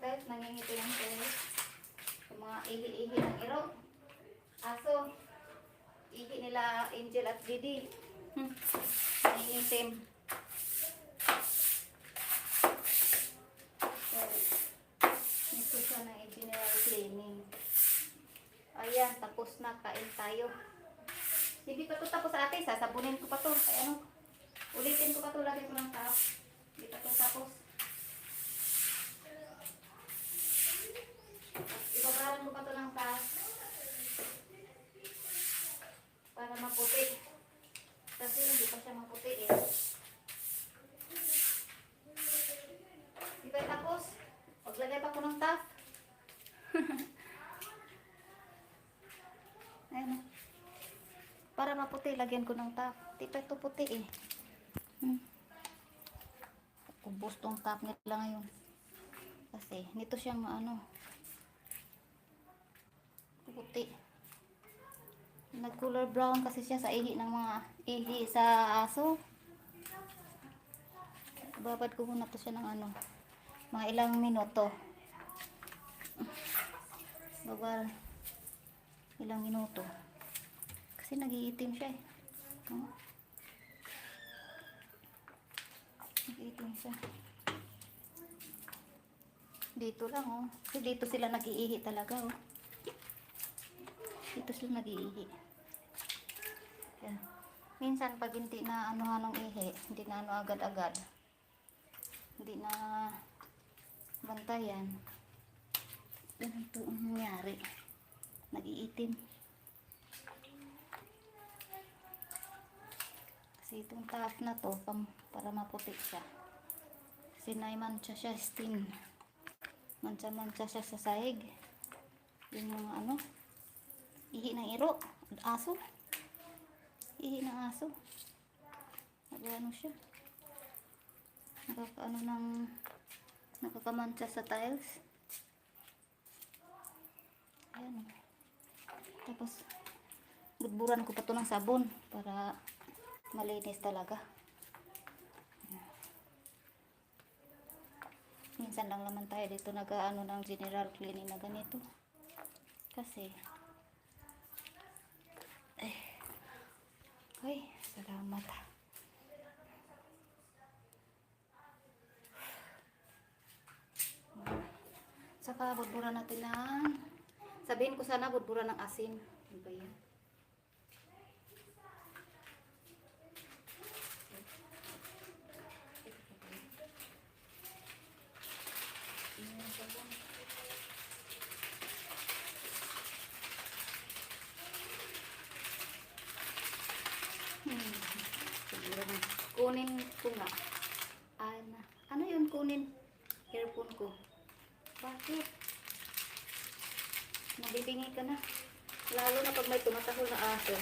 guys, nangingiti ng tiles. Sa mga ihi-ihi ng iro. Aso. Ihi nila Angel at Didi. Nangingitim. So, nito siya ng general cleaning. Ayan, tapos na. Kain tayo. Hindi pa ito tapos ate. Sasabunin ko pa ito. Ay ano. Ulitin ko pa ito. Lagyan ko ng tap. Hindi pa ito tapos. Ibabaran ko pa ito ng tap. Para maputi. Kasi hindi pa siya maputi eh. Di ba tapos? Paglagay pa ko ng tap. Ayan. Para maputi, lagyan ko ng tap. Di pa ito puti eh. Ubos tong tap nila ngayon. Kasi nito siyang ano, puti. Nag-color brown kasi siya sa ihi ng mga ihi sa aso. Babad ko muna to siya ng ano, mga ilang minuto. Babad ilang minuto. Kasi nagiitim siya eh. Nagiitim siya. Dito lang oh. Kasi dito sila nag-iihi talaga oh. Dito sila nag-iihi. Yan. Minsan pag hindi na anuhan ng ihi, hindi na ano agad-agad. Hindi na bantayan. Ganito ang nangyari. Nag-iitim. Kasi itong tap na to, para maputi siya. Kasi naimantsa siya, steam. Mantsa-mantsa siya sa sahig. Yung mga ano, ihi ng iro, aso. Ihi ng aso. Ano siya. Nakakaano ng nakakamantsa sa tiles. Ayan. Tapos budburan ko pa to ng sabon para malinis talaga. Minsan lang naman tayo dito nag-ano ng general cleaning na ganito. Kasi ay, salamat. Saka budburan natin ng, sabihin ko sana budburan ng asin. Ano ba yan? Kunin ko nga. Ano yun kunin? Earphone ko. Bakit? Nabibingi ka na. Lalo na pag may tumatahol na aso.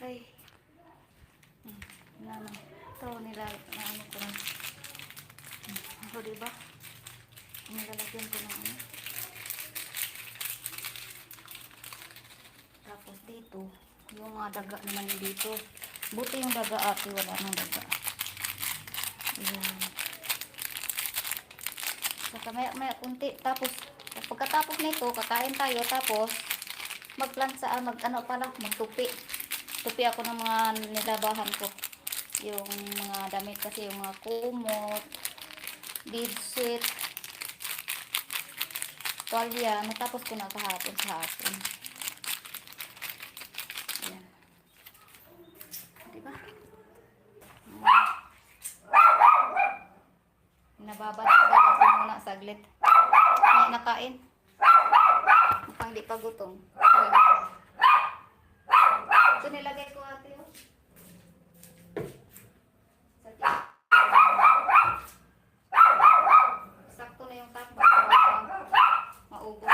Ay. Ito nila. Ano ko na. Ako diba? Nilalagyan ko ng ano. Tapos dito, yung mga daga naman dito. Buti yung daga ate, wala nang daga. Ayan. Saka maya kunti. Tapos, pagkatapos nito, kakain tayo. Tapos, magtupi. Tupi ako ng mga nilabahan ko. Yung mga damit kasi, yung mga kumot, bedsheet, tuwalya. Natapos ko na kahapon sa hapon. Ayan. Diba? Nababad ko muna saglit. May nakain. Mukhang di pa gutom. Ito nilagay ko ate oh. Sakto na yung takbo. Maubos.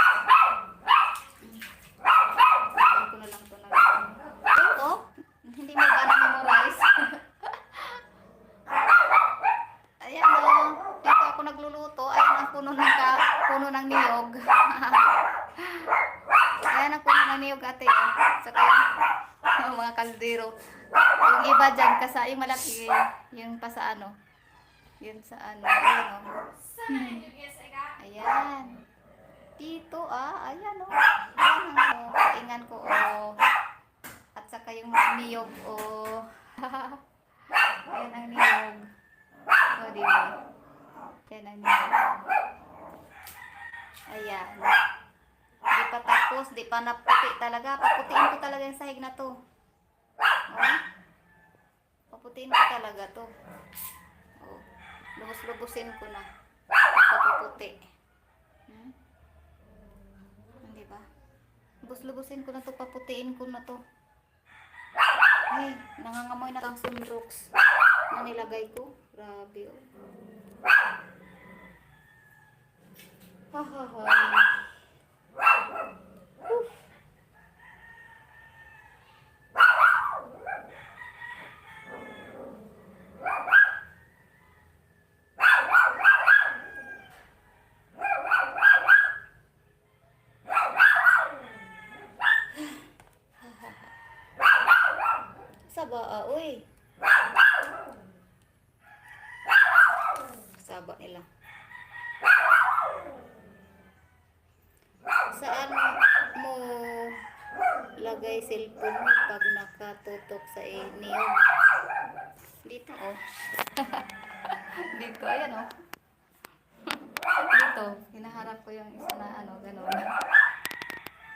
Ko na lang ito na. Ito, hindi mo ba na-memorize? Ayan o. Dito ako nagluluto. Ayan ang puno ng niyog. Ayan ang puno ng niyog ate. Saka yung mga kaldero. Yung iba dyan, yung malaki, yung pa sa ano. Yun sa ano. Ayan o. Ayan. Dito ayan o. Ayan ang kaingan ko o. At saka yung niyog o. Ayan ang niyog. O, diba? Ayan ang niyog. Ayan. Di pa tapos, di pa naputi talaga. Paputiin ko talaga yung sahig na to. O. Paputiin ko talaga to. O. Lubos-lubusin ko na. Papuputi. Hindi ba? Lubos-lubusin ko na to. Paputiin ko na to. Ay, nangangamoy na ang sunrocks na nilagay ko. Grabe oh. Hahaha. Saba uy. Saba nila. Saan mo lagay cellphone mo pag nakatutok sa niyog? Dito oh. Dito, ayan oh. Dito, hinaharap ko yung isa na ano, gano'n.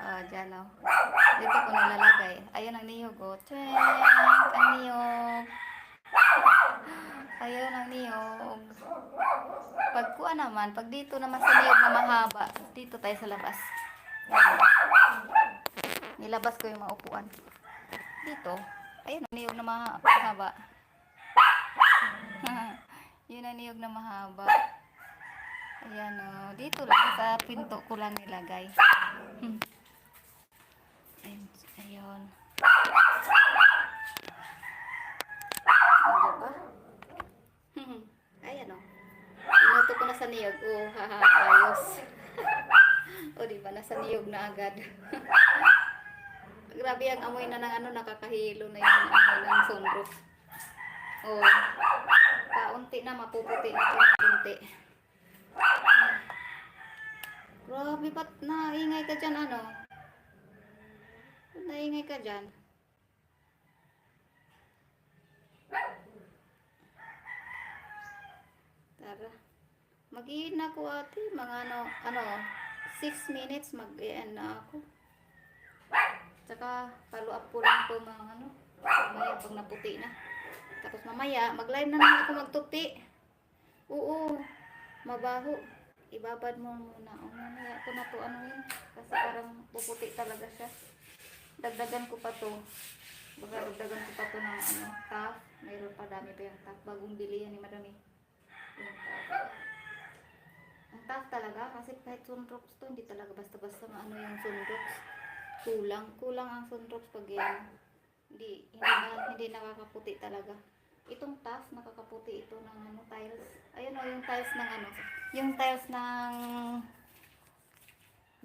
Dyan oh. Dito ko nalalagay. Ayun ang niyog oh. Twenk! Ang niyog. Ayun ang niyog. Pag kuha naman, pag dito naman sa niyog na mahaba, dito tayo sa labas. Nilabas ko yung mga upuan. Dito, ayun ang niyog na mahaba. Yun ang niyog na mahaba. Ayan o. Dito lang sa pinto ko lang nilagay. Ayun. Ano ba? Ayan o. Inuto ko na sa niyog. Oh, haha, ayos. O diba, nasa niyog na agad. Grabe ang amoy na ng ano, nakakahilo na yung amoy ng sunroof. Oh, kaunti na, mapuputi na ito ng kunti. Grabe, ba't naingay ka dyan, ano? Naingay ka dyan. Tara. Mag-iin na ako ate, mga ano, 6 minutes mag-iin na ako. Tsaka, follow up ko lang po mga ano, mamaya pag naputi na. Tapos mamaya, mag-live na naman ako magtupi. Oo, mabaho. Ibabad mo muna. O, mamaya ko na to ano yun. Kasi parang puputi talaga siya. Dagdagan ko pa to. Baga dagdagan ko pa to ng ano, taf. Mayroon pa, dami pa yung taf. Bagong bili yan ni madami. Yung taf. Ang taf talaga. Kasi kahit sunrocks to, hindi talaga basta-basta ano yung sunrocks. Kulang ang sunrocks pag yan. Hindi nakakaputi talaga. Itong taf, nakakaputi ito ng ano, tiles. Ayun o, yung tiles ng ano. Yung tiles ng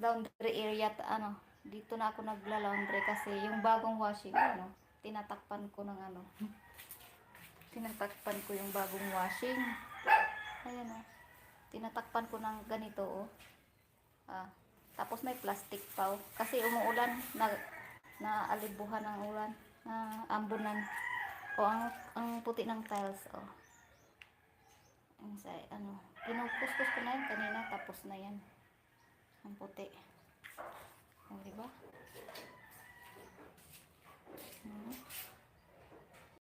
laundry area, ano. Dito na ako nagla-laundry kasi yung bagong washing, ano, tinatakpan ko ng ano. Tinatakpan ko yung bagong washing. Ayan o. Tinatakpan ko ng ganito o. Tapos may plastic pa o. Kasi umuulan, naalibuhan ng ulan, ambunan. O, ang puti ng tiles o. Ano, pinukuskus ko na yan kanina, tapos na yan. Ang puti. O, diba?